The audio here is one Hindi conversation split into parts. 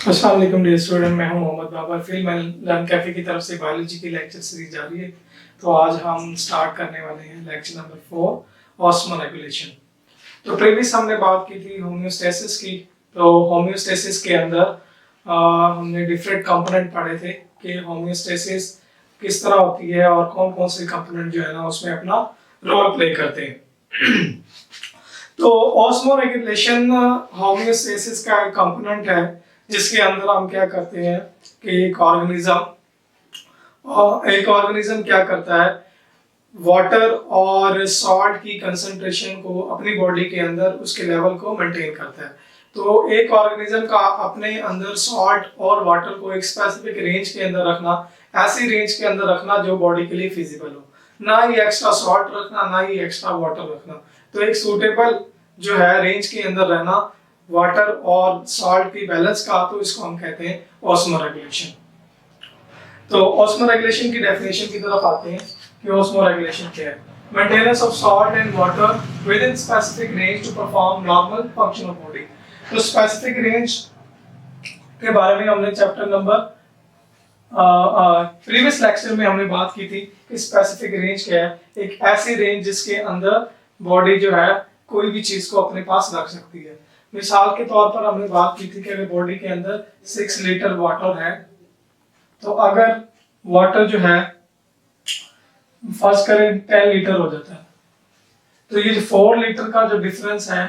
अस्सलाम वालेकुम डियर स्टूडेंट, मैं हूं Mohammad Babar. Film and learn cafe की तरफ से बायोलॉजी की लेक्चर सीरीज जारी है। तो आज हम स्टार्ट करने वाले हैं लेक्चर नंबर 4, ऑस्मोरेगुलेशन। तो प्रीवियस हमने बात की थी होम्योस्टेसिस की। तो होम्योस्टेसिस के अंदर हमने डिफरेंट कंपोनेंट पढ़े थे कि होम्योस्टेसिस किस तरह होती है और कौन कौन से कंपोनेंट जो है ना उसमें अपना रोल प्ले करते हैं। तो ऑस्मोरेगुलेशन होम्योस्टेसिस का एक कंपोनेंट है जिसके अंदर हम क्या करते हैं कि एक ऑर्गेनिज्म क्या करता है, वाटर और सॉल्ट की कंसंट्रेशन को अपनी बॉडी के अंदर उसके लेवल को मेंटेन करता है। तो एक ऑर्गेनिज्म का अपने अंदर सॉल्ट और वाटर को एक स्पेसिफिक रेंज के अंदर रखना, ऐसी रेंज के अंदर रखना जो बॉडी के लिए फिजिबल हो, ना ही एक्स्ट्रा सॉल्ट रखना ना ही एक्स्ट्रा वाटर रखना। तो एक सूटेबल जो है रेंज के अंदर रहना वाटर और सॉल्ट की बैलेंस का, तो इसको हम कहते हैं ऑस्मोरेगुलेशन। तो ऑस्मोरेगुलेशन की डेफिनेशन की तरफ आते हैं कि ऑस्मोरेगुलेशन क्या है। Maintenance of salt and water within specific range to perform normal function of body. तो स्पेसिफिक रेंज के बारे में हमने चैप्टर नंबर प्रीवियस लेक्चर में हमने बात की थी कि स्पेसिफिक रेंज क्या है। एक ऐसी रेंज जिसके अंदर बॉडी जो है कोई भी चीज को अपने पास रख सकती है। मिसाल के तौर पर हमने बात की थी कि अगर बॉडी के अंदर 6 लीटर वाटर है, तो अगर वाटर जो है फर्स्ट करें 10 लीटर हो जाता है, तो ये जो 4 लीटर का जो डिफरेंस है,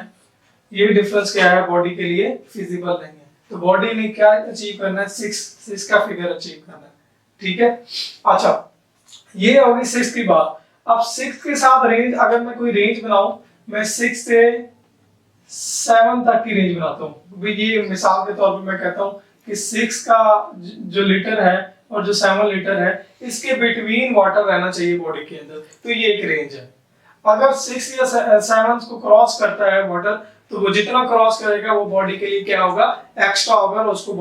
ये डिफरेंस क्या है बॉडी के लिए फिजिबल नहीं है। तो बॉडी ने क्या अचीव करना है, 6 का फिगर अचीव करना है। ठीक है, अच्छा ये होगी 6 की बात। अब 6 के साथ रेंज, अगर मैं कोई रेंज बनाऊं, मैं 6 से 7 तक की रेंज बनाता हूँ। ये मिसाल के तौर पर मैं कहता हूँ कि 6 का जो लीटर है और जो 7 लीटर है, इसके बिटवीन वाटर रहना चाहिए बॉडी के अंदर। तो ये एक रेंज है। अगर 6 या 7 को क्रॉस करता है वाटर, तो वो जितना क्रॉस करेगा वो बॉडी के लिए क्या होगा, एक्स्ट्रा होगा, और उसको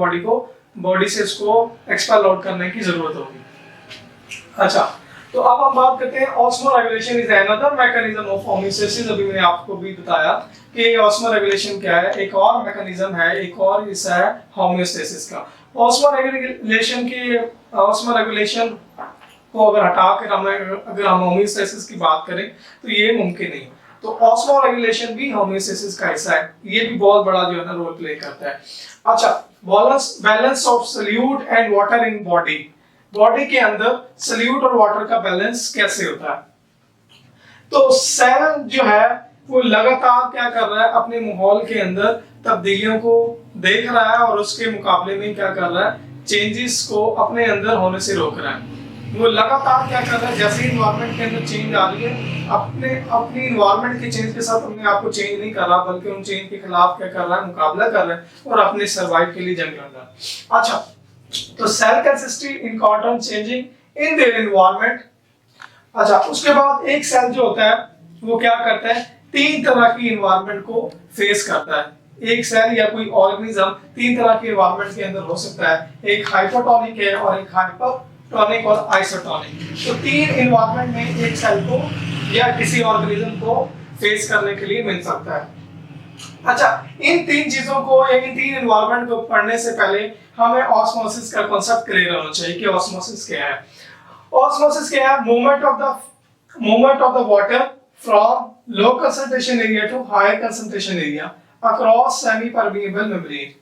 बॉडी से उसको एक्सपेल आउट करने की जरूरत होगी। अच्छा, तो अब हम बात करते हैं osmoregulation is another mechanism of homeostasis. अभी मैंने आपको भी बताया कि ऑस्मोरेगुलेशन क्या है, एक और मैकेनिज्म है, एक और हिस्सा है होम्योस्टेसिस का। ऑस्मोरेगुलेशन को अगर हटाकर अगर हम होम्योस्टेसिस की बात करें तो ये मुमकिन नहीं। तो ऑस्मोरेगुलेशन भी होम्योस्टेसिस का हिस्सा है, ये भी बहुत बड़ा जो है ना रोल प्ले करता है। अच्छा, balance of solute and water in body. Body के अंदर सॉल्यूट और वाटर का बैलेंस कैसे होता है। तो सेल जो है वो लगातार क्या कर रहा है, अपने माहौल के अंदर तब्दीलियों को देख रहा है और उसके मुकाबले में क्या कर रहा है, चेंजेस को अपने अंदर होने से रोक रहा है। वो लगातार क्या कर रहा है, जैसे इन्वायरमेंट के अंदर चेंज आ रही है, अपनी इन्वायरमेंट के चेंज के साथ अपने आप को चेंज नहीं कर रहा, बल्कि उन चेंज के खिलाफ क्या कर रहा है, मुकाबला कर रहा है और अपने सर्वाइव के लिए जंग लड़ रहा है। अच्छा, तो cell consist in constant changing in their environment. अच्छा, उसके बाद एक सेल जो होता है वो क्या करता है, 3 तरह की एनवायरनमेंट को फेस करता है। एक सेल या कोई ऑर्गेनिज्म 3 तरह के एनवायरनमेंट के अंदर हो सकता है, एक हाइपोटोनिक है और एक हाइपरटोनिक और आइसोटोनिक। तो 3 एनवायरनमेंट में एक सेल को या किसी ऑर्गेनिज्म को फेस करने के लिए मिल सकता है। अच्छा, इन 3 चीजों को या इन 3 एनवायरनमेंट को पढ़ने से पहले हमें ऑस्मोसिस का कांसेप्ट क्लियर होना चाहिए कि ऑस्मोसिस क्या है। ऑस्मोसिस क्या है, movement of the water from low concentration area to higher concentration area across semi permeable membrane.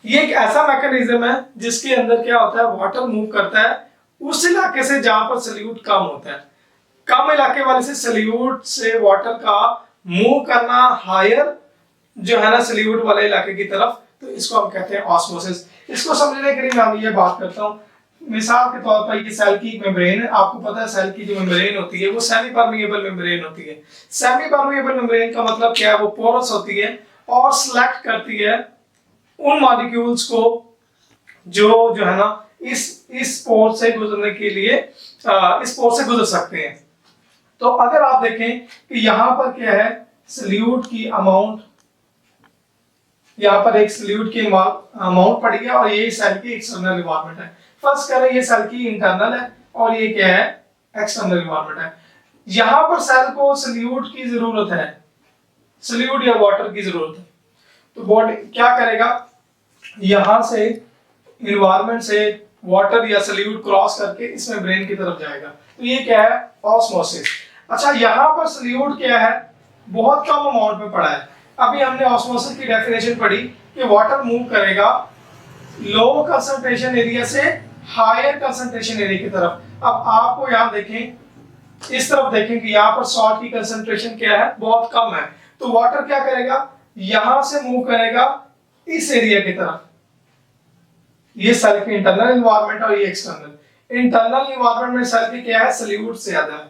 ये एक ऐसा मैकेनिज्म है जिसके अंदर क्या होता है, वाटर मूव करता है उस इलाके से जहां पर सॉल्यूट कम होता है। कम इलाके वाले से सॉल्यूट से वाटर का मूव करना हायर जो है ना सॉल्यूट वाले इलाके की तरफ, तो इसको हम कहते हैं ऑस्मोसिस। इसको समझने के लिए मैं ये बात करता हूँ। मिसाल के तौर पर ये सेल की मेम्ब्रेन है, आपको पता है सेल की जो मेम्ब्रेन होती है वो सेमी परमिएबल मेम्ब्रेन होती है। सेमी परमिएबल मेम्ब्रेन का मतलब क्या है, वो पोरस होती है और सिलेक्ट करती है उन मॉलिक्यूल्स को जो है ना इस पोर से गुजरने के लिए इस पोर से गुजर सकते हैं। तो अगर आप देखें कि यहां पर क्या है, सॉल्यूट की अमाउंट, यहां पर एक सॉल्यूट की अमाउंट पड़ी है और ये सेल की एक्सटर्नल एनवायरनमेंट है। फर्स्ट करें ये सेल की इंटरनल है और ये क्या है, एक्सटर्नल एनवायरनमेंट है। यहां पर सेल को सॉल्यूट की जरूरत है, सॉल्यूट या वाटर की जरूरत है। तो बॉडी क्या करेगा, यहां से इन्वायरमेंट से वाटर या सल्यूट क्रॉस करके इसमें ब्रेन की तरफ जाएगा। तो ये क्या है, ऑस्मोसिस। अच्छा, यहाँ पर सल्यूट क्या है, बहुत कम अमाउंट में पड़ा है। अभी हमने ऑस्मोसिस की डेफिनेशन पढ़ी कि वाटर मूव करेगा लो कंसंट्रेशन एरिया से हायर कंसंट्रेशन एरिया की तरफ। अब आपको यहाँ देखें, इस तरफ देखें कि यहाँ पर सॉल्ट की कंसंट्रेशन क्या है, बहुत कम है। तो वाटर क्या करेगा, यहां से मूव करेगा इस एरिया की तरफ। ये सेल की इंटरनल एनवायरनमेंट और ये एक्सटर्नल। इंटरनल एनवायरनमेंट में सेल की क्या है, सल्यूट से ज्यादा है।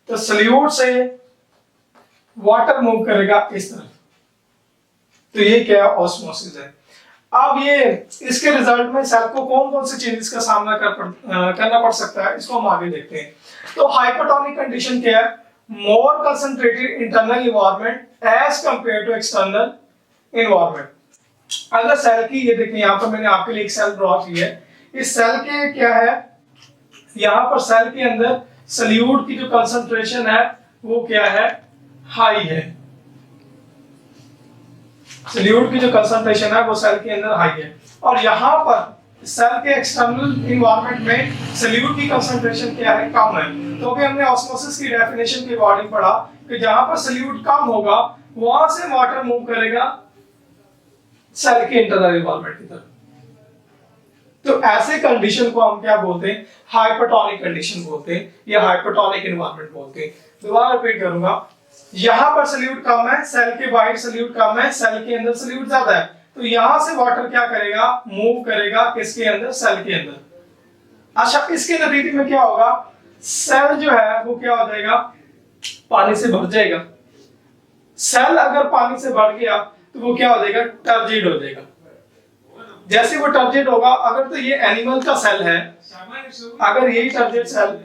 तो सल्यूट से वाटर मूव करेगा इस तरफ। तो ये क्या है, ऑस्मोसिस है। अब ये इसके रिजल्ट में सेल को कौन कौन से चेंजेस का सामना करना पड़ सकता है, इसको हम आगे देखते हैं। तो हाइपोटोनिक कंडीशन क्या है, more concentrated internal environment as compare to external environment. अगर सेल की, ये देखिए यहाँ पर मैंने आपके लिए एक सेल ड्रॉ की है। इस सेल के क्या है, यहाँ पर सेल के अंदर सल्यूट की जो कंसंट्रेशन है वो क्या है, हाई है। सल्यूट की जो कंसंट्रेशन है वो सेल के अंदर हाई है। और यहाँ पर सेल के एक्सटर्नल एनवायरनमेंट में सल्यूट की कंसंट्रेशन क्या है, कम है। तो अभी हमने ऑस्मोसिस की डेफिनेशन के अकॉर्डिंग पढ़ा कि जहां पर सल्यूट कम होगा वहां से वाटर मूव करेगा सेल के इंटरनल एनवायरनमेंट की तरफ। तो ऐसे कंडीशन को हम क्या बोलते हैं, हाइपोटोनिक कंडीशन बोलते हैं या हाइपोटोनिक एनवायरनमेंट बोलते हैं। दोबारा रिपीट करूंगा, यहां पर सल्यूट कम है, सेल के बाहर सल्यूट कम है, सेल के अंदर सल्यूट ज्यादा है। तो यहां से वाटर क्या करेगा, मूव करेगा किसके अंदर, सेल के अंदर। अच्छा, इसके नतीजे में क्या होगा, सेल जो है वो क्या हो जाएगा, पानी से भर जाएगा। सेल अगर पानी से भर गया तो वो क्या हो जाएगा, टर्जिड हो जाएगा। जैसे वो टर्जिड होगा, अगर तो ये एनिमल का सेल है, अगर यही टर्जिड सेल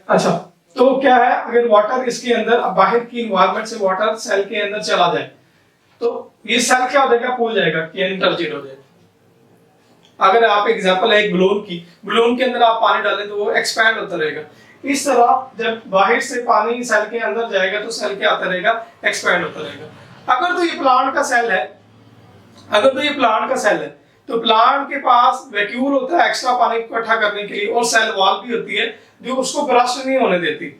अच्छा, तो क्या है, अगर वाटर इसके अंदर, बाहर की इन्वायरमेंट से वाटर सेल के अंदर चला जाए तो ये सेल क्या हो जाएगा, फूल जाएगा, यानी टर्जिड हो जाएगा। अगर आप एग्जांपल है एक बलून की, बलून के अंदर आप पानी डालें तो वो एक्सपैंड होता रहेगा। इस तरह जब बाहर से पानी सेल के अंदर जाएगा तो सेल क्या आता रहेगा, एक्सपैंड होता रहेगा। अगर तो ये प्लांट का सेल है, अगर तो ये प्लांट का सेल है तो प्लांट के पास वैक्यूल होता है एक्स्ट्रा पानी इकट्ठा करने के लिए, और सेल वॉल भी होती है जो उसको ब्रस्ट नहीं होने देती।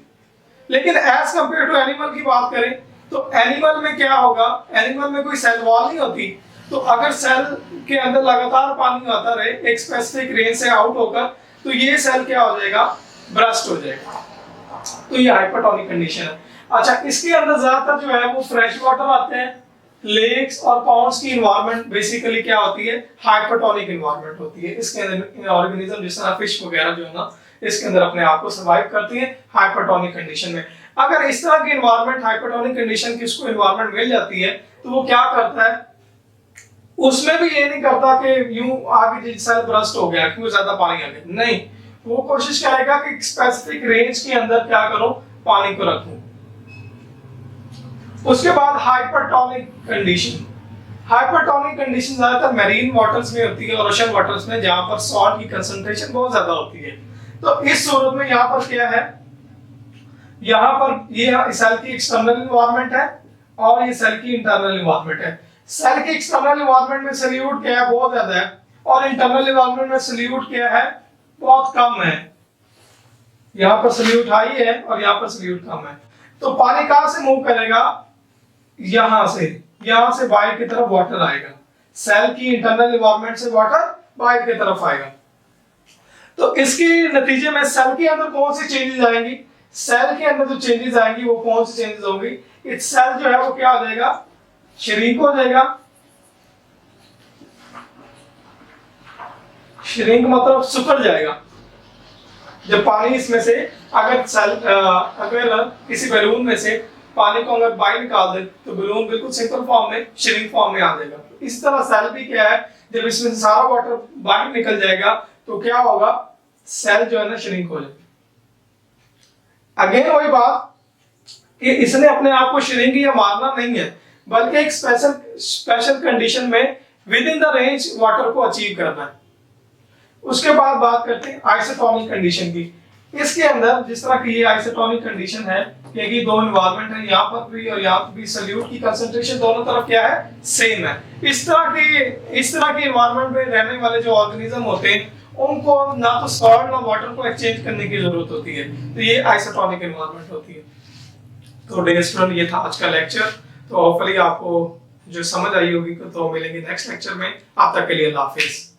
लेकिन एज कंपेयर टू एनिमल की बात करें तो एनिमल में क्या होगा, एनिमल में कोई सेल वॉल नहीं होती। तो अगर सेल के अंदर लगातार पानी आता रहे एक स्पेसिफिक रेंज से आउट होकर, तो ये सेल क्या हो जाएगा, ब्रस्ट हो जाएगा। तो ये हाइपोटोनिक कंडीशन है। अच्छा, इसके अंदर ज्यादातर जो है वो फ्रेश वाटर आते हैं। लेक्स और पॉन्ड्स की एनवायरनमेंट बेसिकली क्या होती है, हाइपोटोनिक एनवायरनमेंट होती है। इसके अंदर ऑर्गेनिज्म जिस तरह फिश वगैरह जो है ना, इसके अंदर अपने आप को सर्वाइव करती है हाइपोटोनिक कंडीशन में। अगर इस तरह की एनवायरनमेंट, हाइपोटोनिक कंडीशन की उसको एनवायरनमेंट मिल जाती है तो वो क्या करता है, उसमें भी ये नहीं करता कि यूं आगे सेल ब्रस्ट हो गया क्योंकि ज्यादा पानी आ गया, नहीं, वो कोशिश करेगा कि स्पेसिफिक रेंज के अंदर क्या करो, पानी को रखूं। उसके बाद हाइपरटोनिक कंडीशन। हाइपरटोनिक कंडीशन ज्यादातर मैरीन वाटर्स में होती है और ओशन वाटर्स में, जहां पर सॉल्ट की कंसंट्रेशन बहुत ज्यादा होती है। तो इस सूरत में यहाँ पर क्या है, यहाँ पर ये सेल की एक्सटर्नल एनवायरनमेंट है और ये सेल की इंटरनल एनवायरनमेंट है। सेल के एक्सटर्नल एनवायरनमेंट में सल्यूट क्या है, बहुत ज्यादा है, और इंटरनल एनवायरनमेंट में सल्यूट क्या है, बहुत कम है। यहाँ पर सल्यूट हाई है और यहाँ पर सल्यूट कम है। तो पानी कहां से मूव करेगा, यहां से बाहर की तरफ वाटर आएगा। सेल की इंटरनल एनवायरनमेंट से वाटर बाहर की तरफ आएगा। तो इसके नतीजे में सेल के अंदर कौन सी चेंजेस आएंगी, सेल के अंदर जो चेंजेस आएंगी वो कौन सी चेंजेस होंगी, इस सेल जो है वो क्या हो जाएगा, श्रिंक हो जाएगा। श्रिंक मतलब सिकुड़ जाएगा। जब पानी इसमें से, अगर सेल अगर किसी बैलून में से पानी को अगर बाहर निकाल दे तो बैलून बिल्कुल सिंपल फॉर्म में, श्रिंक फॉर्म में आ जाएगा। इस तरह सेल भी क्या है, जब इसमें से सारा वाटर बाहर निकल जाएगा तो क्या होगा, सेल जो है ना श्रिंक हो जाएगा। अगेन वही बात कि इसने अपने आप को श्रिंक या मारना नहीं है, बल्कि एक स्पेशल कंडीशन में with in the range water को अचीव करना है। उसके बाद बात करते हैं आइसोटोनिक कंडीशन की। इसके अंदर जिस तरह की ये आइसोटोनिक कंडीशन है कि दो एनवायरनमेंट है, यहाँ पर भी और यहाँ पर भी सॉल्यूट की कंसंट्रेशन दोनों तरफ क्या है, सेम है। इस तरह के एनवायरनमेंट में रहने वाले जो ऑर्गेनिज्म होते हैं उनको ना तो सॉल्ट ना वाटर को एक्सचेंज करने की जरूरत होती है, तो ये आइसोटोनिक एनवायरनमेंट होती है। तो डियर स्टूडेंट, ये था आज का लेक्चर। तो होपफुली आपको जो समझ आई होगी, तो मिलेंगे नेक्स्ट लेक्चर में। आप तक के लिए अल्लाह हाफिज।